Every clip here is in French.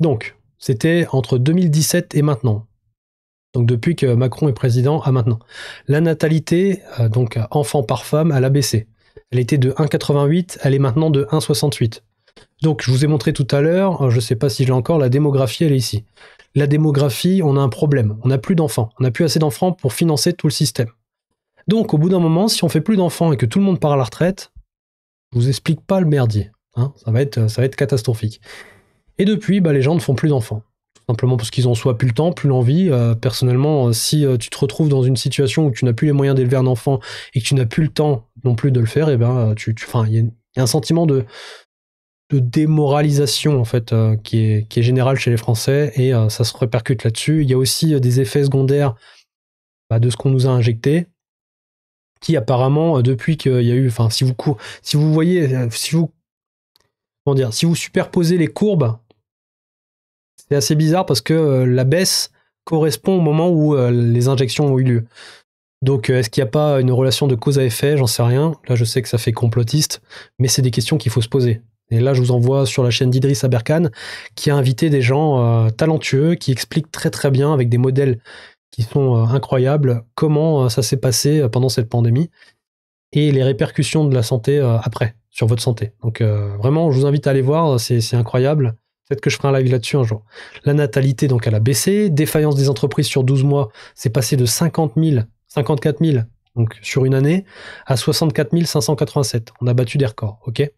Donc, c'était entre 2017 et maintenant. Donc depuis que Macron est président à maintenant. La natalité, donc enfant par femme, elle a baissé. Elle était de 1,88, elle est maintenant de 1,68. Donc je vous ai montré tout à l'heure, je ne sais pas si j'ai encore, la démographie, elle est ici. La démographie, on a un problème. On n'a plus d'enfants. On n'a plus assez d'enfants pour financer tout le système. Donc au bout d'un moment, si on fait plus d'enfants et que tout le monde part à la retraite, je vous explique pas le merdier. Hein, ça va être catastrophique. Et depuis, les gens ne font plus d'enfants. Simplement parce qu'ils ont soit plus le temps, plus l'envie. Personnellement, si tu te retrouves dans une situation où tu n'as plus les moyens d'élever un enfant et que tu n'as plus le temps non plus de le faire, et ben, il y a un sentiment de démoralisation en fait qui est général chez les Français et ça se répercute là-dessus. Il y a aussi des effets secondaires de ce qu'on nous a injecté, qui apparemment depuis qu'il y a eu, si vous superposez les courbes, c'est assez bizarre parce que la baisse correspond au moment où les injections ont eu lieu. Donc est-ce qu'il n'y a pas une relation de cause à effet? J'en sais rien. Là je sais que ça fait complotiste, mais c'est des questions qu'il faut se poser. Et là je vous envoie sur la chaîne d'Idriss Aberkan qui a invité des gens talentueux qui expliquent très très bien avec des modèles qui sont incroyables comment ça s'est passé pendant cette pandémie et les répercussions de la santé après, sur votre santé. Donc vraiment je vous invite à aller voir, c'est incroyable. Peut-être que je ferai un live là-dessus un jour. La natalité, donc, elle a baissé. Défaillance des entreprises sur 12 mois, c'est passé de 54 000 donc, sur une année à 64 587. On a battu des records, ok?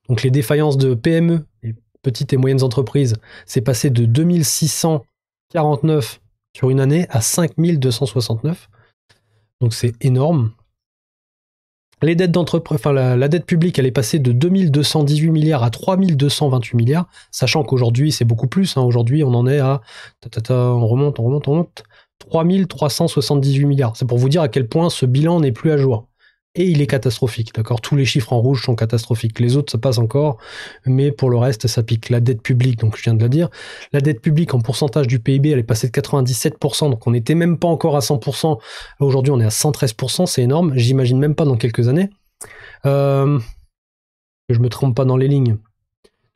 Donc les défaillances de PME, les petites et moyennes entreprises, c'est passé de 2649 sur une année à 5269. Donc c'est énorme. Les dettes d'entreprise, la dette publique, elle est passée de 2218 milliards à 3228 milliards, sachant qu'aujourd'hui, c'est beaucoup plus. Hein. Aujourd'hui, on en est à... on remonte. 3378 milliards. C'est pour vous dire à quel point ce bilan n'est plus à jour. Et il est catastrophique, d'accord? Tous les chiffres en rouge sont catastrophiques. Les autres, ça passe encore, mais pour le reste, ça pique. La dette publique, donc je viens de la dire. La dette publique en pourcentage du PIB, elle est passée de 97%, donc on n'était même pas encore à 100%. Aujourd'hui, on est à 113%, c'est énorme. J'imagine même pas dans quelques années. Que je me trompe pas dans les lignes.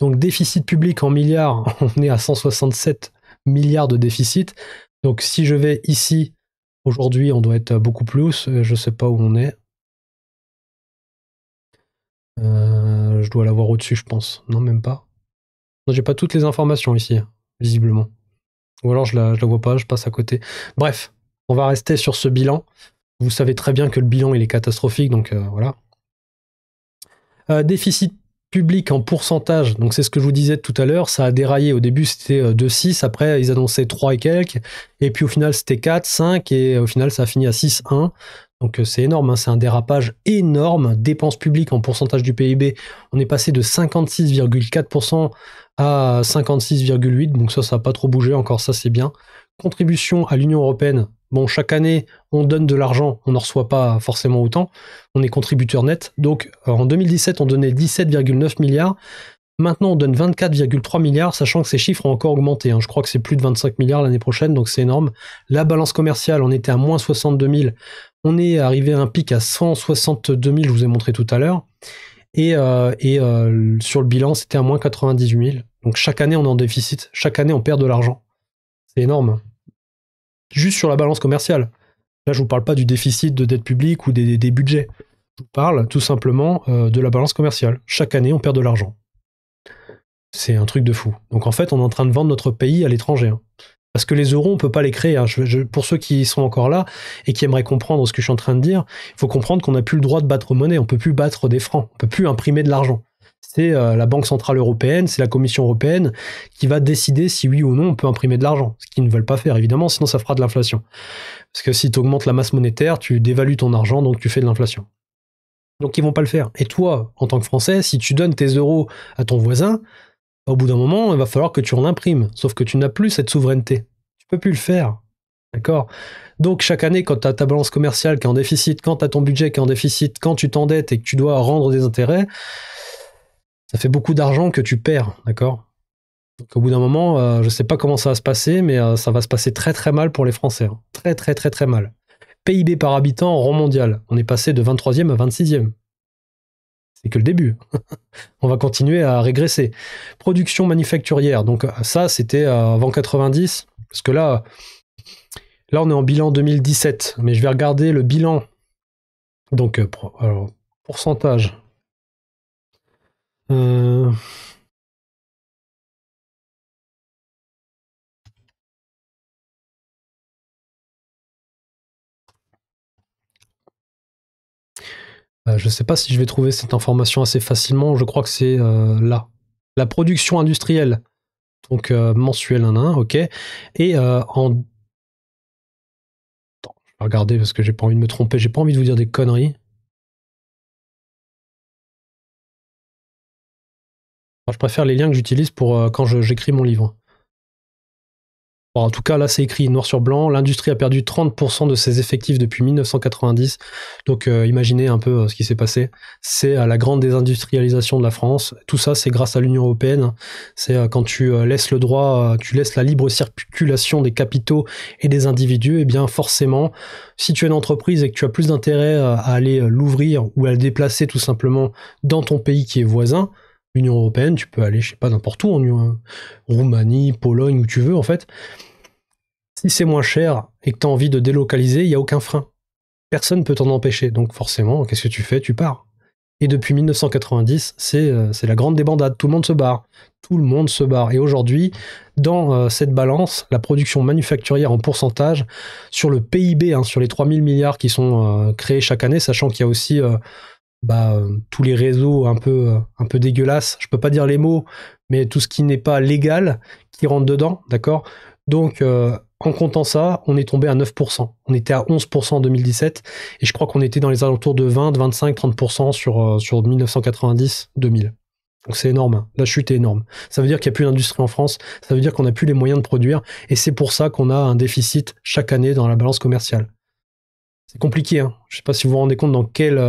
Donc déficit public en milliards, on est à 167 milliards de déficit. Donc si je vais ici, aujourd'hui, on doit être beaucoup plus. Je sais pas où on est. Je dois l'avoir au-dessus, je pense. Non, même pas. Non, j'ai pas toutes les informations ici, visiblement. Ou alors je la vois pas, je passe à côté. Bref, on va rester sur ce bilan. Vous savez très bien que le bilan, il est catastrophique, donc voilà. Déficit public en pourcentage, donc c'est ce que je vous disais tout à l'heure, ça a déraillé. Au début, c'était 2,6, après, ils annonçaient 3 et quelques, et puis au final, c'était 4, 5, et au final, ça a fini à 6, 1. Donc c'est énorme, hein, c'est un dérapage énorme. Dépenses publiques en pourcentage du PIB, on est passé de 56,4% à 56,8%, donc ça n'a pas trop bougé, encore ça c'est bien. Contribution à l'Union européenne, bon, chaque année on donne de l'argent, on n'en reçoit pas forcément autant, on est contributeur net, donc en 2017 on donnait 17,9 milliards, maintenant on donne 24,3 milliards, sachant que ces chiffres ont encore augmenté, hein. Je crois que c'est plus de 25 milliards l'année prochaine, donc c'est énorme. La balance commerciale, on était à moins 62 000, on est arrivé à un pic à 162 000, je vous ai montré tout à l'heure. Et sur le bilan, c'était à moins 98 000. Donc chaque année, on est en déficit. Chaque année, on perd de l'argent. C'est énorme. Juste sur la balance commerciale. Là, je vous parle pas du déficit de dette publique ou des budgets. Je vous parle tout simplement de la balance commerciale. Chaque année, on perd de l'argent. C'est un truc de fou. Donc en fait, on est en train de vendre notre pays à l'étranger. Hein. Parce que les euros, on peut pas les créer. Hein. Pour ceux qui sont encore là et qui aimeraient comprendre ce que je suis en train de dire, il faut comprendre qu'on n'a plus le droit de battre monnaie. On peut plus battre des francs. On peut plus imprimer de l'argent. C'est la Banque Centrale Européenne, c'est la Commission Européenne qui va décider si oui ou non on peut imprimer de l'argent. Ce qu'ils ne veulent pas faire, évidemment, sinon ça fera de l'inflation. Parce que si tu augmentes la masse monétaire, tu dévalues ton argent, donc tu fais de l'inflation. Donc ils vont pas le faire. Et toi, en tant que Français, si tu donnes tes euros à ton voisin, au bout d'un moment, il va falloir que tu en imprimes. Sauf que tu n'as plus cette souveraineté. Tu peux plus le faire. D'accord? Donc chaque année, quand tu as ta balance commerciale qui est en déficit, quand tu as ton budget qui est en déficit, quand tu t'endettes et que tu dois rendre des intérêts, ça fait beaucoup d'argent que tu perds. D'accord? Donc au bout d'un moment, je sais pas comment ça va se passer, mais ça va se passer très très mal pour les Français. Hein. Très très très très mal. PIB par habitant en rang mondial. On est passé de 23e à 26e. C'est que le début. On va continuer à régresser. Production manufacturière, donc ça c'était avant 90, parce que là on est en bilan 2017, mais je vais regarder le bilan. Donc alors, pourcentage. Je ne sais pas si je vais trouver cette information assez facilement. Je crois que c'est là. La production industrielle. Donc mensuel 1, ok. Et en... Attends, je vais regarder parce que j'ai pas envie de me tromper. J'ai pas envie de vous dire des conneries. Enfin, je préfère les liens que j'utilise pour quand j'écris mon livre. Bon, en tout cas, là, c'est écrit noir sur blanc. L'industrie a perdu 30% de ses effectifs depuis 1990. Donc, imaginez un peu ce qui s'est passé. C'est la grande désindustrialisation de la France. Tout ça, c'est grâce à l'Union européenne. C'est quand tu laisses le droit, tu laisses la libre circulation des capitaux et des individus, et bien forcément, si tu es une entreprise et que tu as plus d'intérêt à aller l'ouvrir ou à le déplacer tout simplement dans ton pays qui est voisin, l'Union européenne, tu peux aller, je sais pas, n'importe où, en Roumanie, Pologne, où tu veux, en fait. Si c'est moins cher et que tu as envie de délocaliser, il n'y a aucun frein. Personne ne peut t'en empêcher. Donc forcément, qu'est-ce que tu fais? Tu pars. Et depuis 1990, c'est la grande débandade. Tout le monde se barre. Tout le monde se barre. Et aujourd'hui, dans cette balance, la production manufacturière en pourcentage, sur le PIB, sur les 3000 milliards qui sont créés chaque année, sachant qu'il y a aussi tous les réseaux un peu dégueulasses, je peux pas dire les mots, mais tout ce qui n'est pas légal qui rentre dedans, d'accord? Donc en comptant ça, on est tombé à 9%. On était à 11% en 2017 et je crois qu'on était dans les alentours de 20, 25, 30% sur 1990-2000. Donc c'est énorme, hein. La chute est énorme. Ça veut dire qu'il n'y a plus d'industrie en France, ça veut dire qu'on n'a plus les moyens de produire et c'est pour ça qu'on a un déficit chaque année dans la balance commerciale. C'est compliqué, hein. Je sais pas si vous vous rendez compte dans quel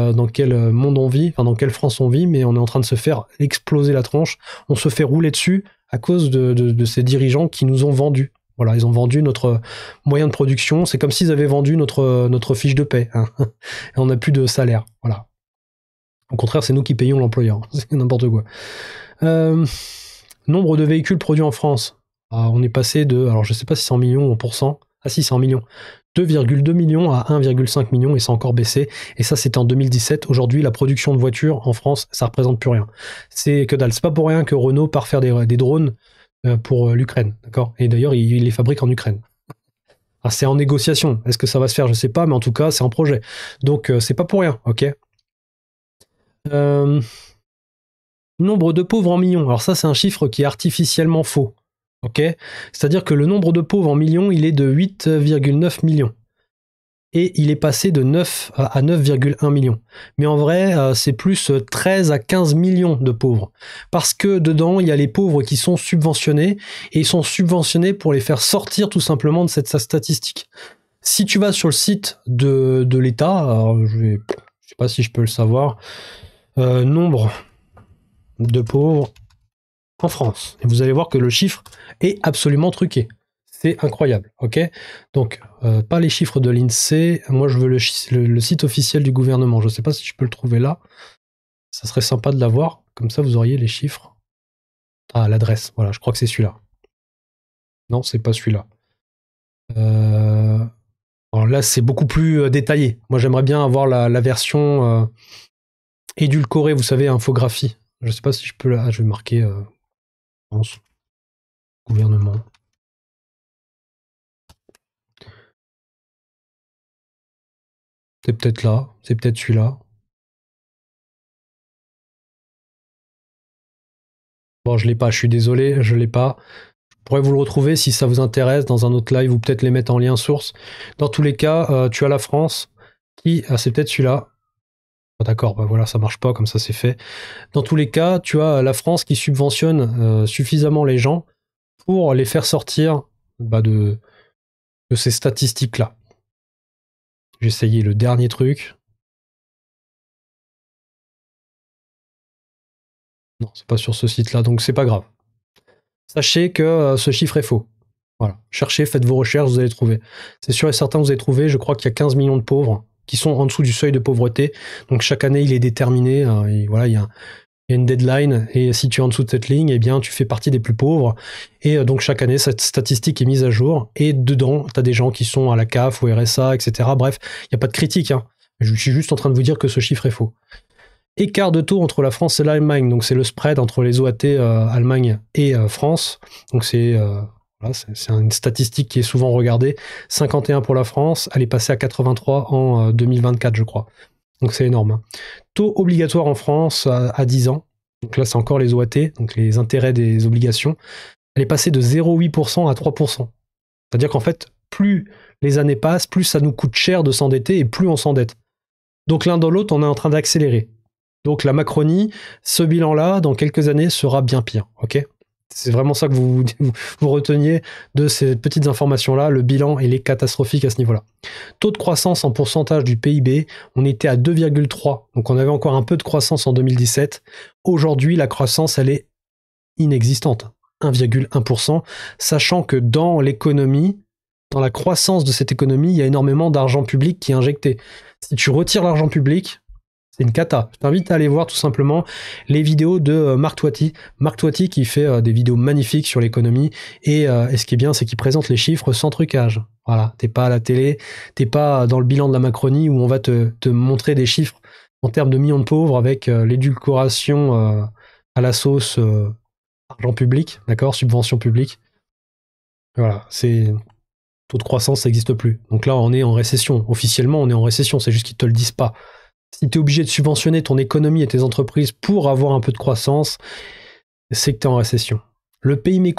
monde on vit, enfin dans quelle France on vit, mais on est en train de se faire exploser la tronche. On se fait rouler dessus à cause de ces dirigeants qui nous ont vendus. Voilà, ils ont vendu notre moyen de production. C'est comme s'ils avaient vendu notre fiche de paie, hein. Et on n'a plus de salaire. Voilà. Au contraire, c'est nous qui payons l'employeur. C'est n'importe quoi. Nombre de véhicules produits en France. On est passé de, alors je sais pas si c'est en millions ou en pourcent. Ah si, c'est en millions. 2,2 millions à 1,5 million et ça a encore baissé. Et ça, c'était en 2017. Aujourd'hui, la production de voitures en France, ça représente plus rien. C'est que dalle. C'est pas pour rien que Renault part faire des drones pour l'Ukraine, d'accord? Et d'ailleurs, il les fabrique en Ukraine. Ah, c'est en négociation. Est-ce que ça va se faire? Je sais pas, mais en tout cas, c'est en projet. Donc, c'est pas pour rien, ok? Nombre de pauvres en millions. Alors ça, c'est un chiffre qui est artificiellement faux. Ok? C'est-à-dire que le nombre de pauvres en millions, il est de 8,9 millions. Et il est passé de 9 à 9,1 millions. Mais en vrai, c'est plus 13 à 15 millions de pauvres. Parce que dedans, il y a les pauvres qui sont subventionnés, et ils sont subventionnés pour les faire sortir tout simplement de cette statistique. Si tu vas sur le site de l'État, alors je sais pas si je peux le savoir, nombre de pauvres en France. Et vous allez voir que le chiffre est absolument truqué. C'est incroyable, ok? Donc, pas les chiffres de l'INSEE, moi je veux le site officiel du gouvernement. Je ne sais pas si je peux le trouver là. Ça serait sympa de l'avoir, comme ça vous auriez les chiffres. Ah, l'adresse, voilà, je crois que c'est celui-là. Non, c'est pas celui-là. Alors là, c'est beaucoup plus détaillé. Moi, j'aimerais bien avoir la version édulcorée, vous savez, infographie. Je ne sais pas si je peux je vais marquer France, gouvernement. C'est peut-être là, c'est peut-être celui-là. Bon, je l'ai pas, je suis désolé, je l'ai pas. Je pourrais vous le retrouver si ça vous intéresse dans un autre live ou peut-être les mettre en lien source. Dans tous les cas, tu as la France qui, c'est peut-être celui-là. Oh, d'accord, bah voilà, ça marche pas, comme ça c'est fait. Dans tous les cas, tu as la France qui subventionne suffisamment les gens pour les faire sortir de ces statistiques-là. J'ai essayé le dernier truc. Non, c'est pas sur ce site-là, donc c'est pas grave. Sachez que ce chiffre est faux. Voilà. Cherchez, faites vos recherches, vous allez trouver. C'est sûr et certain, vous allez trouver, je crois qu'il y a 15 millions de pauvres qui sont en dessous du seuil de pauvreté. Donc chaque année, il est déterminé. Et voilà, il y a une deadline. Et si tu es en dessous de cette ligne, eh bien, tu fais partie des plus pauvres. Et donc chaque année, cette statistique est mise à jour. Et dedans, tu as des gens qui sont à la CAF, au RSA, etc. Bref, il n'y a pas de critique. Hein. Je suis juste en train de vous dire que ce chiffre est faux. Écart de taux entre la France et l'Allemagne. Donc c'est le spread entre les OAT Allemagne et France. Donc voilà, c'est une statistique qui est souvent regardée. 51 pour la France, elle est passée à 83 en 2024, je crois. Donc c'est énorme. Hein. Taux obligatoire en France à 10 ans. Donc là, c'est encore les OAT, donc les intérêts des obligations. Elle est passée de 0,8% à 3%. C'est-à-dire qu'en fait, plus les années passent, plus ça nous coûte cher de s'endetter et plus on s'endette. Donc l'un dans l'autre, on est en train d'accélérer. Donc la Macronie, ce bilan-là, dans quelques années, sera bien pire. Ok ? C'est vraiment ça que vous reteniez de ces petites informations-là. Le bilan, il est catastrophique à ce niveau-là. Taux de croissance en pourcentage du PIB, on était à 2,3. Donc on avait encore un peu de croissance en 2017. Aujourd'hui, la croissance, elle est inexistante. 1,1%, sachant que dans l'économie, dans la croissance de cette économie, il y a énormément d'argent public qui est injecté. Si tu retires l'argent public, c'est une cata. Je t'invite à aller voir tout simplement les vidéos de Marc Toiti. Marc Toiti qui fait des vidéos magnifiques sur l'économie. Et ce qui est bien, c'est qu'il présente les chiffres sans trucage. Voilà, t'es pas à la télé, t'es pas dans le bilan de la Macronie où on va te montrer des chiffres en termes de millions de pauvres avec l'édulcoration à la sauce argent public, d'accord, subvention publique. Voilà, c'est taux de croissance, ça n'existe plus. Donc là, on est en récession. Officiellement, on est en récession, c'est juste qu'ils te le disent pas. Si tu es obligé de subventionner ton économie et tes entreprises pour avoir un peu de croissance, c'est que tu es en récession. Le PIB,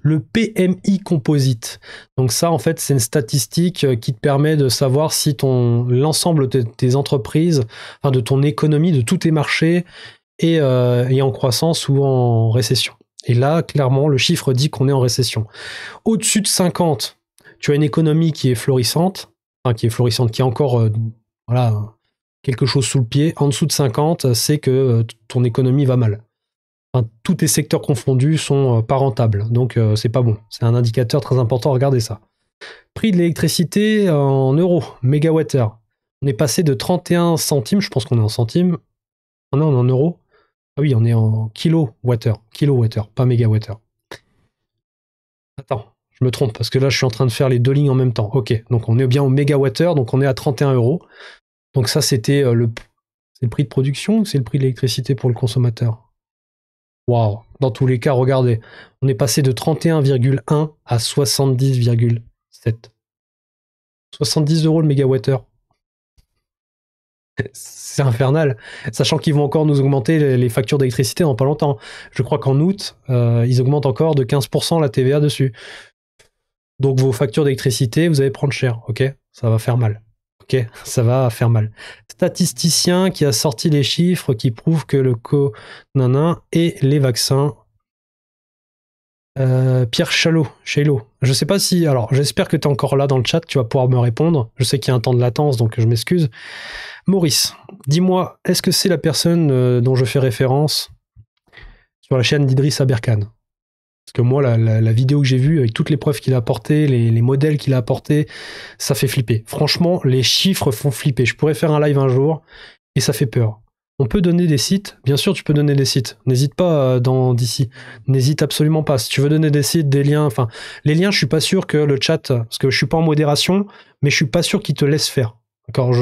le PMI composite. Donc ça, en fait, c'est une statistique qui te permet de savoir si l'ensemble de tes entreprises, enfin de ton économie, de tous tes marchés, est en croissance ou en récession. Et là, clairement, le chiffre dit qu'on est en récession. Au-dessus de 50, tu as une économie qui est florissante, qui est encore voilà, quelque chose sous le pied. En dessous de 50, c'est que ton économie va mal. Enfin, tous tes secteurs confondus sont pas rentables, donc c'est pas bon. C'est un indicateur très important, regardez ça. Prix de l'électricité en euros, mégawattheure. On est passé de 31 centimes, je pense qu'on est en centimes. Ah non, on est en euros. Ah oui, on est en kilowattheure, pas mégawattheure. Attends. Je me trompe, parce que là, je suis en train de faire les deux lignes en même temps. Ok, donc on est bien au mégawattheure, donc on est à 31 €. Donc ça, c'était c'est le prix de production ou c'est le prix de l'électricité pour le consommateur? Waouh. Dans tous les cas, regardez, on est passé de 31,1 à 70,7. 70 € le mégawattheure. C'est infernal, sachant qu'ils vont encore nous augmenter les factures d'électricité dans pas longtemps. Je crois qu'en août, ils augmentent encore de 15% la TVA dessus. Donc vos factures d'électricité, vous allez prendre cher, ok? Ça va faire mal. Ok, ça va faire mal. Statisticien qui a sorti les chiffres qui prouvent que le co-nanin et les vaccins. Pierre Chalot. Je sais pas si. Alors, j'espère que tu es encore là dans le chat, tu vas pouvoir me répondre. Je sais qu'il y a un temps de latence, donc je m'excuse. Maurice, dis-moi, est-ce que c'est la personne dont je fais référence sur la chaîne d'Idriss Aberkan? Parce que moi, la vidéo que j'ai vue, avec toutes les preuves qu'il a apportées, les modèles qu'il a apportés, ça fait flipper. Franchement, les chiffres font flipper. Je pourrais faire un live un jour, et ça fait peur. On peut donner des sites. Bien sûr, tu peux donner des sites. N'hésite pas d'ici. N'hésite absolument pas. Si tu veux donner des sites, des liens, enfin, les liens, je suis pas sûr que le chat, parce que je suis pas en modération, mais je suis pas sûr qu'il te laisse faire. D'accord,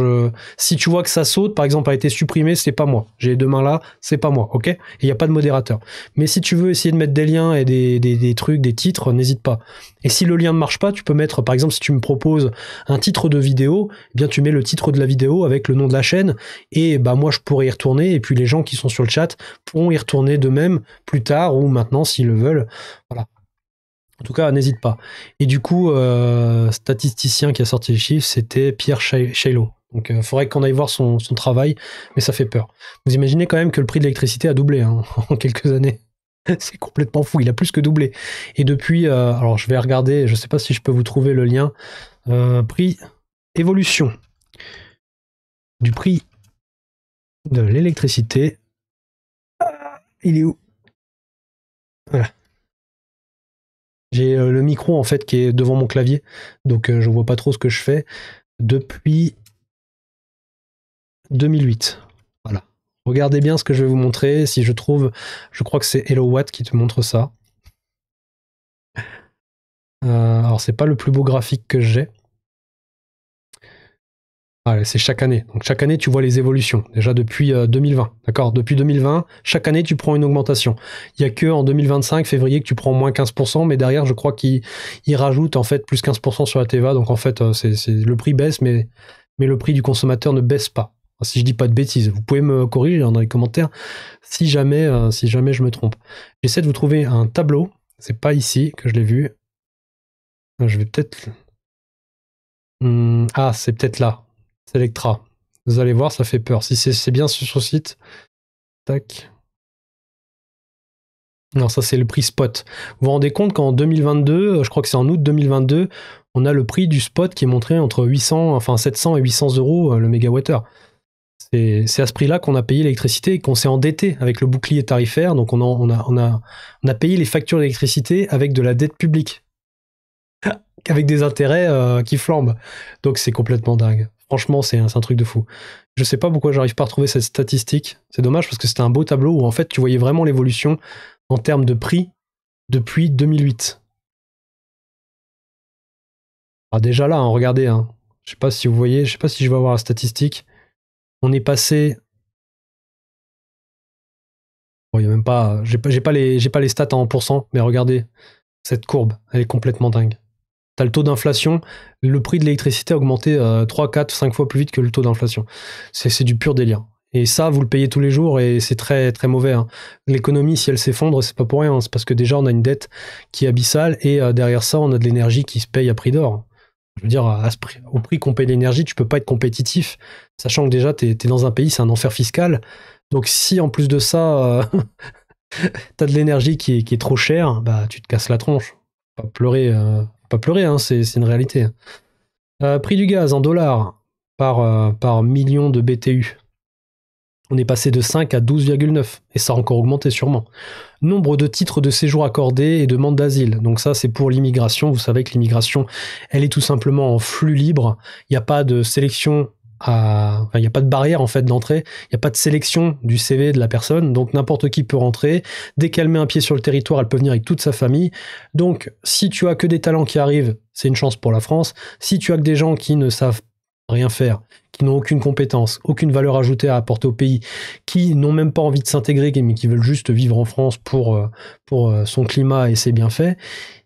si tu vois que ça saute, par exemple, a été supprimé, c'est pas moi. J'ai les deux mains là, c'est pas moi, ok? Et il n'y a pas de modérateur. Mais si tu veux essayer de mettre des liens et des trucs, des titres, n'hésite pas. Et si le lien ne marche pas, tu peux mettre, par exemple, si tu me proposes un titre de vidéo, eh bien tu mets le titre de la vidéo avec le nom de la chaîne, et bah moi je pourrais y retourner, et puis les gens qui sont sur le chat pourront y retourner d'eux-mêmes plus tard ou maintenant s'ils le veulent. Voilà. En tout cas, n'hésite pas. Et du coup, statisticien qui a sorti les chiffres, c'était Pierre Chalot. Donc, il faudrait qu'on aille voir son travail, mais ça fait peur. Vous imaginez quand même que le prix de l'électricité a doublé hein, en quelques années. C'est complètement fou, il a plus que doublé. Et depuis, alors je vais regarder, je ne sais pas si je peux vous trouver le lien, prix évolution du prix de l'électricité. Il est où? Voilà. J'ai le micro en fait qui est devant mon clavier, donc je vois pas trop ce que je fais depuis 2008. Voilà. Regardez bien ce que je vais vous montrer. Si je trouve, je crois que c'est Hello Watt qui te montre ça. Alors c'est pas le plus beau graphique que j'ai. Ah, c'est chaque année. Donc chaque année, tu vois les évolutions. Déjà depuis 2020. D'accord. Depuis 2020, chaque année, tu prends une augmentation. Il n'y a que en 2025, février, que tu prends moins 15%, mais derrière, je crois qu'il rajoute en fait plus 15% sur la TVA. Donc en fait, le prix baisse, mais le prix du consommateur ne baisse pas. Si je dis pas de bêtises, vous pouvez me corriger dans les commentaires si jamais je me trompe. J'essaie de vous trouver un tableau. C'est pas ici que je l'ai vu. Je vais peut-être. Ah, c'est peut-être là. Selectra. Vous allez voir, ça fait peur. Si c'est bien sur ce site. Tac. Non, ça c'est le prix spot. Vous vous rendez compte qu'en 2022, je crois que c'est en août 2022, on a le prix du spot qui est montré entre 700 et 800 euros le mégawattheure. C'est à ce prix-là qu'on a payé l'électricité et qu'on s'est endetté avec le bouclier tarifaire. Donc on a payé les factures d'électricité avec de la dette publique, avec des intérêts qui flambent. Donc c'est complètement dingue. Franchement, c'est un truc de fou. Je sais pas pourquoi j'arrive pas à retrouver cette statistique. C'est dommage parce que c'était un beau tableau où en fait tu voyais vraiment l'évolution en termes de prix depuis 2008. Ah, déjà là, hein, regardez, hein. Je sais pas si vous voyez, je sais pas si je vais avoir la statistique. On est passé. Bon, il y a même pas. J'ai pas les stats en pourcent, mais regardez, cette courbe, elle est complètement dingue. T'as le taux d'inflation, le prix de l'électricité a augmenté 3, 4, 5 fois plus vite que le taux d'inflation. C'est du pur délire. Et ça, vous le payez tous les jours et c'est très, très mauvais. Hein. L'économie, si elle s'effondre, c'est pas pour rien. Hein. C'est parce que déjà, on a une dette qui est abyssale et derrière ça, on a de l'énergie qui se paye à prix d'or. Je veux dire, au prix qu'on paye l'énergie, tu peux pas être compétitif, sachant que déjà, t'es dans un pays, c'est un enfer fiscal. Donc si en plus de ça, t'as de l'énergie qui est trop chère, bah tu te casses la tronche. Pas pleurer, hein, c'est une réalité. Prix du gaz en dollars par million de BTU. On est passé de 5 à 12,9 et ça a encore augmenté sûrement. Nombre de titres de séjour accordés et demandes d'asile. Donc ça, c'est pour l'immigration. Vous savez que l'immigration, elle est tout simplement en flux libre. Il n'y a pas de sélection il n'y a pas de barrière en fait d'entrée, il n'y a pas de sélection du CV de la personne, donc n'importe qui peut rentrer. Dès qu'elle met un pied sur le territoire, elle peut venir avec toute sa famille. Donc si tu as que des talents qui arrivent, c'est une chance pour la France. Si tu as que des gens qui ne savent rien faire, qui n'ont aucune compétence, aucune valeur ajoutée à apporter au pays, qui n'ont même pas envie de s'intégrer, mais qui veulent juste vivre en France pour son climat et ses bienfaits,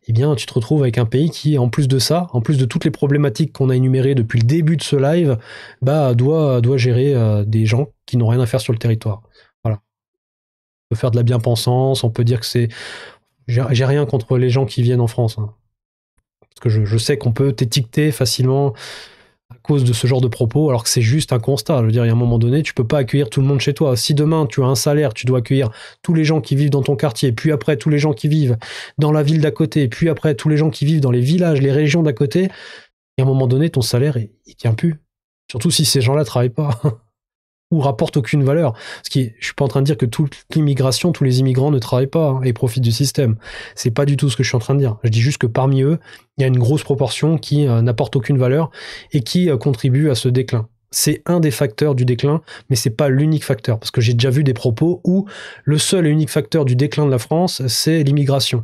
eh bien, tu te retrouves avec un pays qui, en plus de ça, en plus de toutes les problématiques qu'on a énumérées depuis le début de ce live, bah, doit gérer des gens qui n'ont rien à faire sur le territoire. Voilà. On peut faire de la bien-pensance, on peut dire que c'est... J'ai rien contre les gens qui viennent en France. Hein. Parce que je sais qu'on peut t'étiqueter facilement à cause de ce genre de propos, alors que c'est juste un constat. Je veux dire, il y a un moment donné, tu peux pas accueillir tout le monde chez toi. Si demain, tu as un salaire, tu dois accueillir tous les gens qui vivent dans ton quartier, puis après, tous les gens qui vivent dans la ville d'à côté, puis après, tous les gens qui vivent dans les villages, les régions d'à côté, et à un moment donné, ton salaire, il tient plus. Surtout si ces gens-là travaillent pas. Ou rapportent aucune valeur. Je suis pas en train de dire que toute l'immigration, tous les immigrants ne travaillent pas hein, et profitent du système. C'est pas du tout ce que je suis en train de dire. Je dis juste que parmi eux, il y a une grosse proportion qui n'apporte aucune valeur et qui contribue à ce déclin. C'est un des facteurs du déclin, mais c'est pas l'unique facteur. Parce que j'ai déjà vu des propos où le seul et unique facteur du déclin de la France, c'est l'immigration.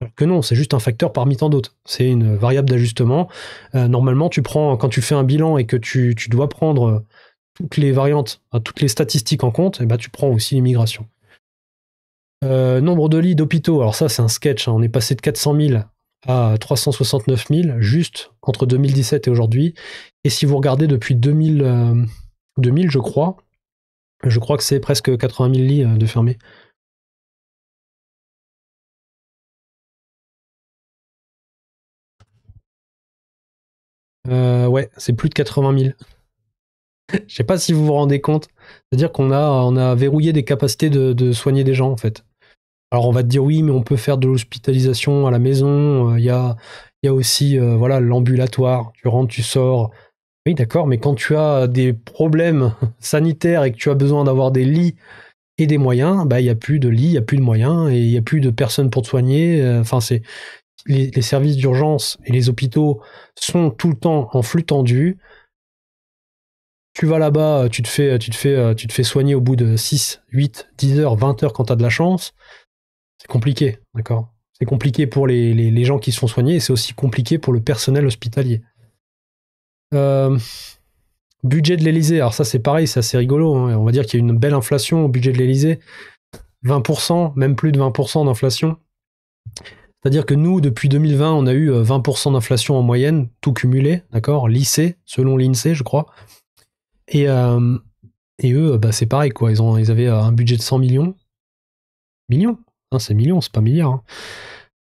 Alors que non, c'est juste un facteur parmi tant d'autres. C'est une variable d'ajustement. Normalement, quand tu fais un bilan et que tu dois prendre toutes les variantes, toutes les statistiques en compte, et bah, tu prends aussi l'immigration. Nombre de lits d'hôpitaux, alors ça c'est un sketch, hein. On est passé de 400 000 à 369 000 juste entre 2017 et aujourd'hui. Et si vous regardez depuis 2000 je crois que c'est presque 80 000 lits de fermés. Ouais, c'est plus de 80 000. Je sais pas si vous vous rendez compte. C'est-à-dire qu'on a verrouillé des capacités de soigner des gens, en fait. Alors on va te dire oui, mais on peut faire de l'hospitalisation à la maison. Il y a aussi voilà, l'ambulatoire. Tu rentres, tu sors. Oui, d'accord, mais quand tu as des problèmes sanitaires et que tu as besoin d'avoir des lits et des moyens, bah il n'y a plus de lits, il n'y a plus de moyens et il n'y a plus de personnes pour te soigner. Enfin, les services d'urgence et les hôpitaux sont tout le temps en flux tendu. Tu vas là-bas, tu te fais soigner au bout de 6, 8, 10 heures, 20 heures quand tu as de la chance. C'est compliqué, d'accord? C'est compliqué pour les gens qui se font soigner et c'est aussi compliqué pour le personnel hospitalier. Budget de l'Elysée, alors ça c'est pareil, c'est assez rigolo. Hein. On va dire qu'il y a une belle inflation au budget de l'Elysée. 20%, même plus de 20% d'inflation. C'est-à-dire que nous, depuis 2020, on a eu 20% d'inflation en moyenne, tout cumulé, d'accord? Lycée, selon l'INSEE, je crois. Et eux, bah, c'est pareil, quoi. Ils avaient un budget de 100 millions. Millions, hein, c'est millions, c'est pas milliards.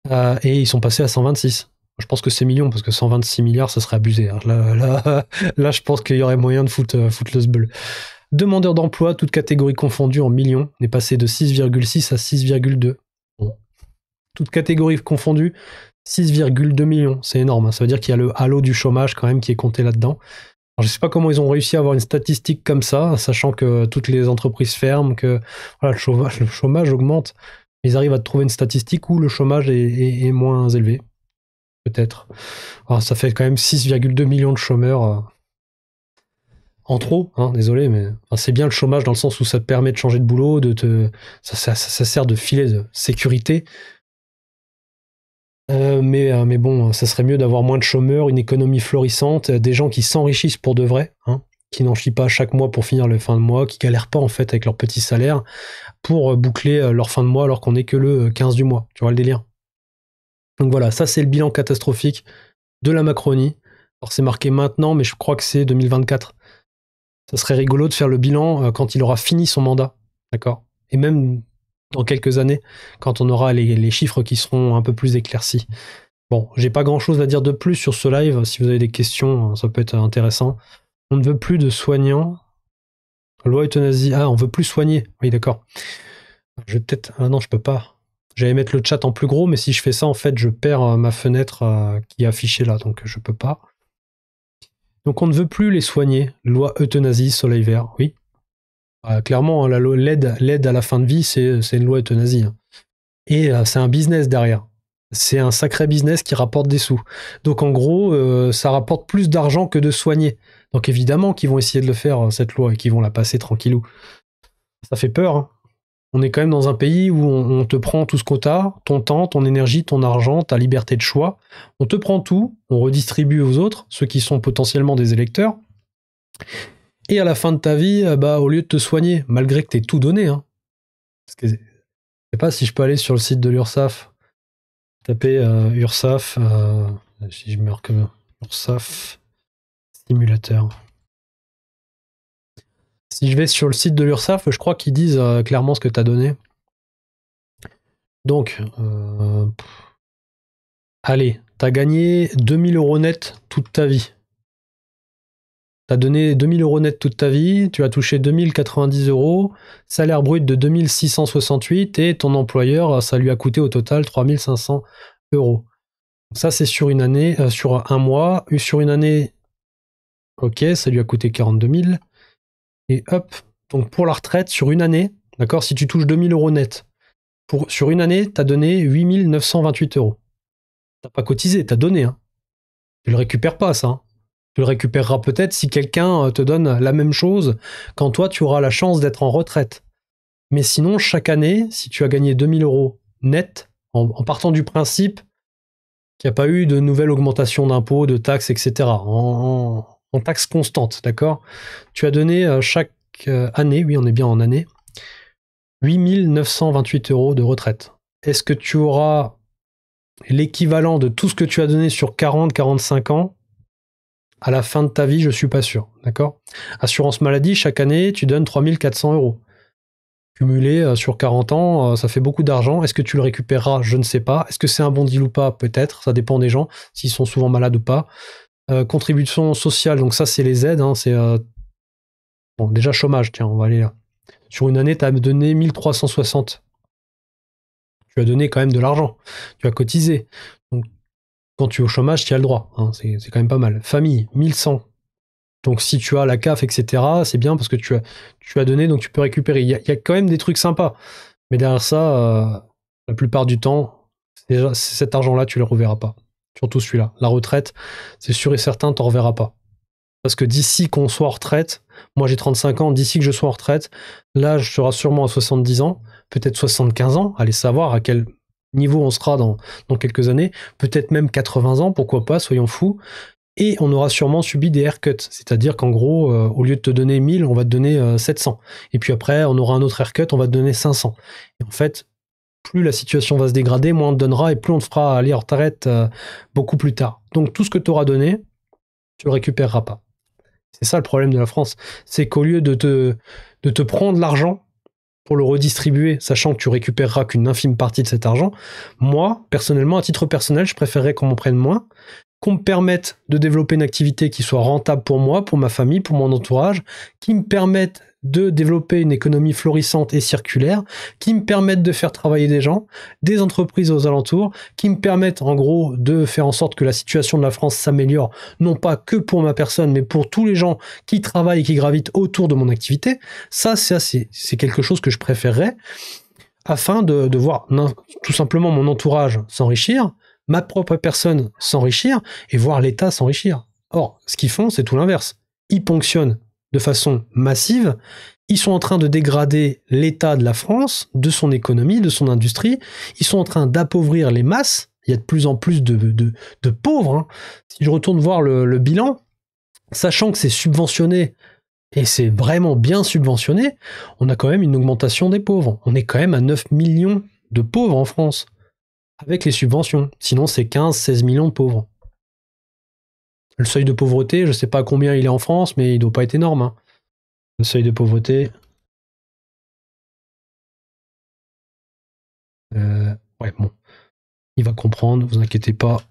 Hein. Et ils sont passés à 126. Je pense que c'est millions, parce que 126 milliards, ça serait abusé. Hein. Là, je pense qu'il y aurait moyen de foutre le sbeul. Demandeurs d'emploi, toutes catégories confondues en millions, on est passé de 6,6 à 6,2. Bon. Toutes catégories confondues, 6,2 millions. C'est énorme. Hein. Ça veut dire qu'il y a le halo du chômage quand même qui est compté là-dedans. Alors, je ne sais pas comment ils ont réussi à avoir une statistique comme ça, sachant que toutes les entreprises ferment, que voilà, le chômage augmente. Ils arrivent à trouver une statistique où le chômage est moins élevé. Peut-être. Alors, ça fait quand même 6,2 millions de chômeurs. En trop, hein, désolé, mais enfin, c'est bien le chômage dans le sens où ça te permet de changer de boulot, ça sert de filet de sécurité. Mais bon, ça serait mieux d'avoir moins de chômeurs, une économie florissante, des gens qui s'enrichissent pour de vrai, hein, qui n'en chient pas chaque mois pour finir le fin de mois, qui galèrent pas en fait avec leur petit salaire pour boucler leur fin de mois alors qu'on n'est que le 15 du mois. Tu vois le délire? Donc voilà, ça c'est le bilan catastrophique de la Macronie. Alors c'est marqué maintenant, mais je crois que c'est 2024. Ça serait rigolo de faire le bilan quand il aura fini son mandat, d'accord? Et même dans quelques années, quand on aura les chiffres qui seront un peu plus éclaircis. Bon, j'ai pas grand-chose à dire de plus sur ce live. Si vous avez des questions, ça peut être intéressant. On ne veut plus de soignants. Loi euthanasie. Ah, on veut plus soigner. Oui, d'accord. Je vais peut-être... Ah non, je peux pas. J'allais mettre le chat en plus gros, mais si je fais ça, en fait, je perds ma fenêtre qui est affichée là, donc je peux pas. Donc on ne veut plus les soigner. Loi euthanasie, soleil vert, oui. Clairement, hein, l'aide à la fin de vie, c'est une loi euthanasie. Hein. Et c'est un business derrière. C'est un sacré business qui rapporte des sous. Donc en gros, ça rapporte plus d'argent que de soigner. Donc évidemment qu'ils vont essayer de le faire, cette loi, et qu'ils vont la passer tranquillou. Ça fait peur. Hein. On est quand même dans un pays où on te prend tout ce que t'as, ton temps, ton énergie, ton argent, ta liberté de choix. On te prend tout, on redistribue aux autres, ceux qui sont potentiellement des électeurs. Et à la fin de ta vie, bah, au lieu de te soigner, malgré que t'aies tout donné, hein, parce que je sais pas si je peux aller sur le site de l'URSSAF, taper URSSAF, si je marque URSSAF simulateur. Si je vais sur le site de l'URSSAF, je crois qu'ils disent clairement ce que tu as donné. Donc, allez, tu as gagné 2000 € net toute ta vie. Tu as donné 2000 € net toute ta vie, tu as touché 2090 €, salaire brut de 2668 et ton employeur, ça lui a coûté au total 3500 €. Ça, c'est sur une année, sur un mois. Sur une année, ok, ça lui a coûté 42 000. Et hop, donc pour la retraite, sur une année, d'accord, si tu touches 2000 € net, sur une année, tu as donné 8928 €. T'as pas cotisé, tu as donné. Hein. Tu le récupères pas, ça. Hein. Tu le récupéreras peut-être si quelqu'un te donne la même chose quand toi, tu auras la chance d'être en retraite. Mais sinon, chaque année, si tu as gagné 2000 € net, en partant du principe qu'il n'y a pas eu de nouvelle augmentation d'impôts, de taxes, etc., en taxes constantes, d'accord? Tu as donné chaque année, oui, on est bien en année, 8928 € de retraite. Est-ce que tu auras l'équivalent de tout ce que tu as donné sur 40-45 ans à la fin de ta vie? Je suis pas sûr, d'accord? Assurance maladie, chaque année, tu donnes 3400 €. Cumulé sur 40 ans, ça fait beaucoup d'argent. Est-ce que tu le récupéreras? Je ne sais pas. Est-ce que c'est un bon deal ou pas? Peut-être. Ça dépend des gens, s'ils sont souvent malades ou pas. Contribution sociale, donc ça, c'est les aides. Hein, c'est bon, déjà chômage, tiens, on va aller là. Sur une année, tu as donné 1360. Tu as donné quand même de l'argent. Tu as cotisé. Donc, quand tu es au chômage, tu as le droit. Hein, c'est quand même pas mal. Famille, 1100. Donc si tu as la CAF, etc., c'est bien parce que tu as donné, donc tu peux récupérer. Il y a quand même des trucs sympas. Mais derrière ça, la plupart du temps, Déjà, cet argent-là, tu le reverras pas. Surtout celui-là. La retraite, c'est sûr et certain, tu n'en reverras pas. Parce que d'ici qu'on soit en retraite, moi j'ai 35 ans, d'ici que je sois en retraite, l'âge sera sûrement à 70 ans, peut-être 75 ans, allez savoir à quel niveau on sera dans quelques années, peut-être même 80 ans, pourquoi pas, soyons fous, et on aura sûrement subi des haircuts, c'est-à-dire qu'en gros, au lieu de te donner 1000, on va te donner 700, et puis après, on aura un autre haircut, on va te donner 500. Et en fait, plus la situation va se dégrader, moins on te donnera, et plus on te fera aller en retraite beaucoup plus tard. Donc tout ce que tu auras donné, tu le récupéreras pas. C'est ça le problème de la France, c'est qu'au lieu de te prendre l'argent pour le redistribuer, sachant que tu récupéreras qu'une infime partie de cet argent, moi, personnellement, à titre personnel, je préférerais qu'on m'en prenne moins, qu'on me permette de développer une activité qui soit rentable pour moi, pour ma famille, pour mon entourage, qui me permette de développer une économie florissante et circulaire, qui me permette de faire travailler des gens, des entreprises aux alentours, qui me permettent en gros de faire en sorte que la situation de la France s'améliore, non pas que pour ma personne, mais pour tous les gens qui travaillent et qui gravitent autour de mon activité. Ça, c'est quelque chose que je préférerais, afin de voir tout simplement mon entourage s'enrichir, ma propre personne s'enrichir, et voir l'État s'enrichir. Or, ce qu'ils font, c'est tout l'inverse. Ils ponctionnent de façon massive, ils sont en train de dégrader l'état de la France, de son économie, de son industrie, ils sont en train d'appauvrir les masses, il y a de plus en plus de pauvres. Hein. Si je retourne voir le bilan, sachant que c'est subventionné, et c'est vraiment bien subventionné, on a quand même une augmentation des pauvres. On est quand même à 9 millions de pauvres en France, avec les subventions. Sinon, c'est 15-16 millions de pauvres. Le seuil de pauvreté, je ne sais pas combien il est en France, mais il ne doit pas être énorme. Hein. Le seuil de pauvreté. Ouais, bon. Il va comprendre, vous inquiétez pas.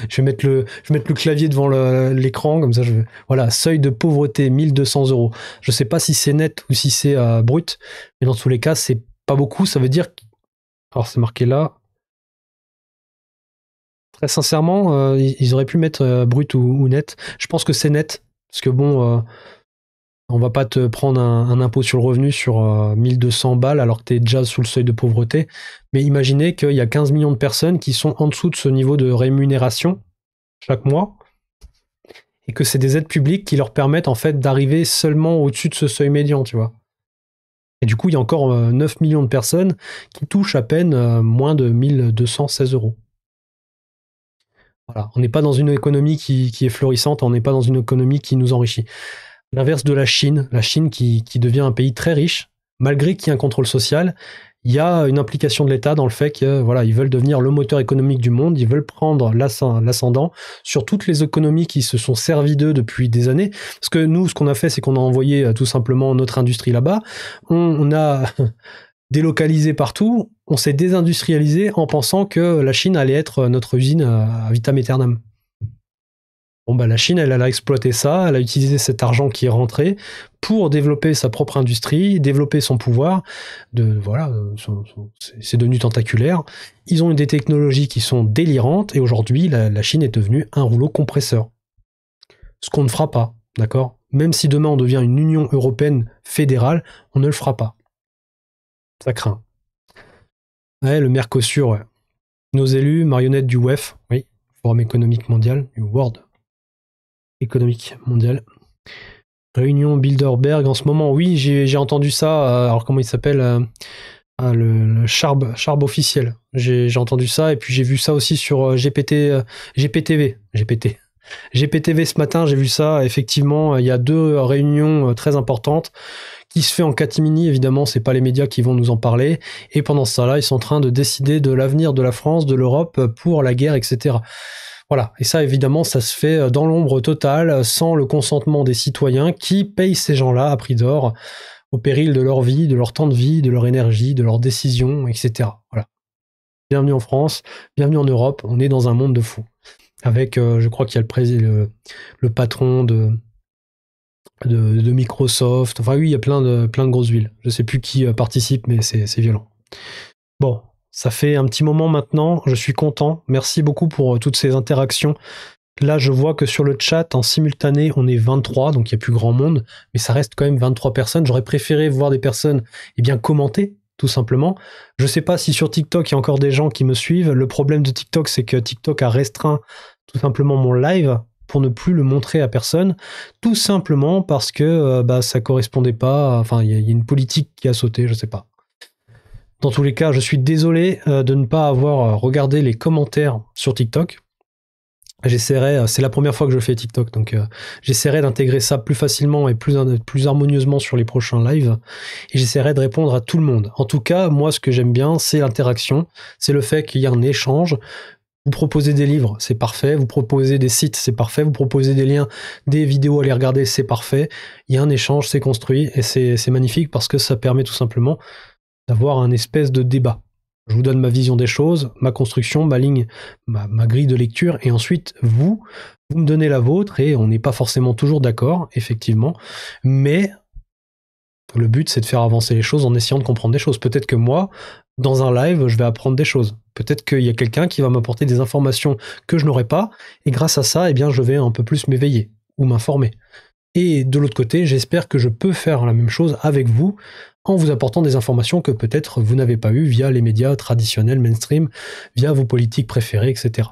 Je vais mettre le clavier devant l'écran, comme ça Voilà, seuil de pauvreté, 1200 euros. Je ne sais pas si c'est net ou si c'est brut, mais dans tous les cas, c'est pas beaucoup. Ça veut dire. Alors, c'est marqué là. Très sincèrement, ils auraient pu mettre brut ou net. Je pense que c'est net, parce que bon, on va pas te prendre un impôt sur le revenu sur 1200 balles alors que tu es déjà sous le seuil de pauvreté. Mais imaginez qu'il y a 15 millions de personnes qui sont en dessous de ce niveau de rémunération chaque mois, et que c'est des aides publiques qui leur permettent en fait d'arriver seulement au-dessus de ce seuil médian, tu vois. Et du coup, il y a encore 9 millions de personnes qui touchent à peine moins de 1216 euros. Voilà. On n'est pas dans une économie qui est florissante, on n'est pas dans une économie qui nous enrichit. L'inverse de la Chine qui devient un pays très riche, malgré qu'il y ait un contrôle social, il y a une implication de l'État dans le fait que voilà, ils veulent devenir le moteur économique du monde, ils veulent prendre l'ascendant sur toutes les économies qui se sont servies d'eux depuis des années. Parce que nous, ce qu'on a fait, c'est qu'on a envoyé tout simplement notre industrie là-bas. On a délocalisé partout, on s'est désindustrialisé en pensant que la Chine allait être notre usine à vitam aeternam. Bon, bah, la Chine, elle a exploité ça, elle a utilisé cet argent qui est rentré pour développer sa propre industrie, développer son pouvoir. Voilà, c'est devenu tentaculaire. Ils ont des technologies qui sont délirantes et aujourd'hui, la Chine est devenue un rouleau compresseur. Ce qu'on ne fera pas, d'accord ? Même si demain on devient une Union européenne fédérale, on ne le fera pas. Ça craint. Ouais, le Mercosur, ouais. Nos élus, marionnettes du WEF, oui, Forum économique mondial, du World économique mondial. Réunion Bilderberg en ce moment, oui, j'ai entendu ça. Alors comment il s'appelle le Charb officiel. J'ai entendu ça et puis j'ai vu ça aussi sur GPTV ce matin. J'ai vu ça. Effectivement, il y a 2 réunions très importantes qui se fait en catimini. Évidemment, c'est pas les médias qui vont nous en parler. Et pendant ça, là, ils sont en train de décider de l'avenir de la France, de l'Europe pour la guerre, etc. Voilà, et ça évidemment ça se fait dans l'ombre totale, sans le consentement des citoyens qui payent ces gens-là à prix d'or, au péril de leur vie, de leur temps de vie, de leur énergie, de leurs décisions, etc. Voilà. Bienvenue en France, bienvenue en Europe, on est dans un monde de fous. Avec, je crois qu'il y a le patron de Microsoft, enfin oui, il y a plein de grosses huiles. Je sais plus qui participe, mais c'est violent. Bon. Ça fait un petit moment maintenant, je suis content. Merci beaucoup pour toutes ces interactions. Là, je vois que sur le chat, en simultané, on est 23, donc il n'y a plus grand monde, mais ça reste quand même 23 personnes. J'aurais préféré voir des personnes commenter, tout simplement. Je sais pas si sur TikTok, il y a encore des gens qui me suivent. Le problème de TikTok, c'est que TikTok a restreint tout simplement mon live pour ne plus le montrer à personne, tout simplement parce que ça correspondait pas, enfin, il y a une politique qui a sauté, je sais pas. Dans tous les cas, je suis désolé de ne pas avoir regardé les commentaires sur TikTok. J'essaierai, c'est la première fois que je fais TikTok, donc j'essaierai d'intégrer ça plus facilement et plus harmonieusement sur les prochains lives, et j'essaierai de répondre à tout le monde. En tout cas, moi, ce que j'aime bien, c'est l'interaction, c'est le fait qu'il y ait un échange. Vous proposez des livres, c'est parfait. Vous proposez des sites, c'est parfait. Vous proposez des liens, des vidéos à les regarder, c'est parfait. Il y a un échange, c'est construit, et c'est magnifique parce que ça permet tout simplement d'avoir un espèce de débat. Je vous donne ma vision des choses, ma construction, ma ligne, ma grille de lecture, et ensuite, vous me donnez la vôtre, et on n'est pas forcément toujours d'accord, effectivement, mais le but, c'est de faire avancer les choses en essayant de comprendre des choses. Peut-être que moi, dans un live, je vais apprendre des choses. Peut-être qu'il y a quelqu'un qui va m'apporter des informations que je n'aurais pas, et grâce à ça, eh bien, je vais un peu plus m'éveiller, ou m'informer. Et de l'autre côté, j'espère que je peux faire la même chose avec vous, en vous apportant des informations que peut-être vous n'avez pas eues via les médias traditionnels, mainstream, via vos politiques préférées, etc.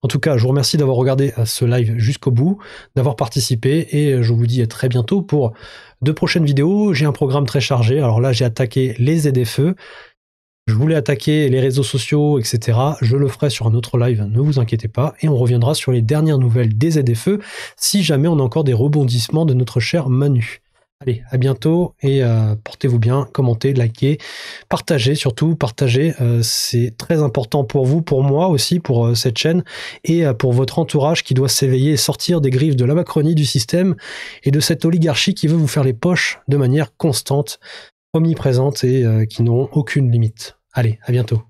En tout cas, je vous remercie d'avoir regardé ce live jusqu'au bout, d'avoir participé, et je vous dis à très bientôt pour de prochaines vidéos. J'ai un programme très chargé, alors là j'ai attaqué les ZFE, je voulais attaquer les réseaux sociaux, etc. Je le ferai sur un autre live, ne vous inquiétez pas, et on reviendra sur les dernières nouvelles des ZFE, si jamais on a encore des rebondissements de notre cher Manu. Allez, à bientôt, et portez-vous bien, commentez, likez, partagez surtout, partagez, c'est très important pour vous, pour moi aussi, pour cette chaîne, et pour votre entourage qui doit s'éveiller et sortir des griffes de la Macronie, du système, et de cette oligarchie qui veut vous faire les poches de manière constante, omniprésente, et qui n'auront aucune limite. Allez, à bientôt.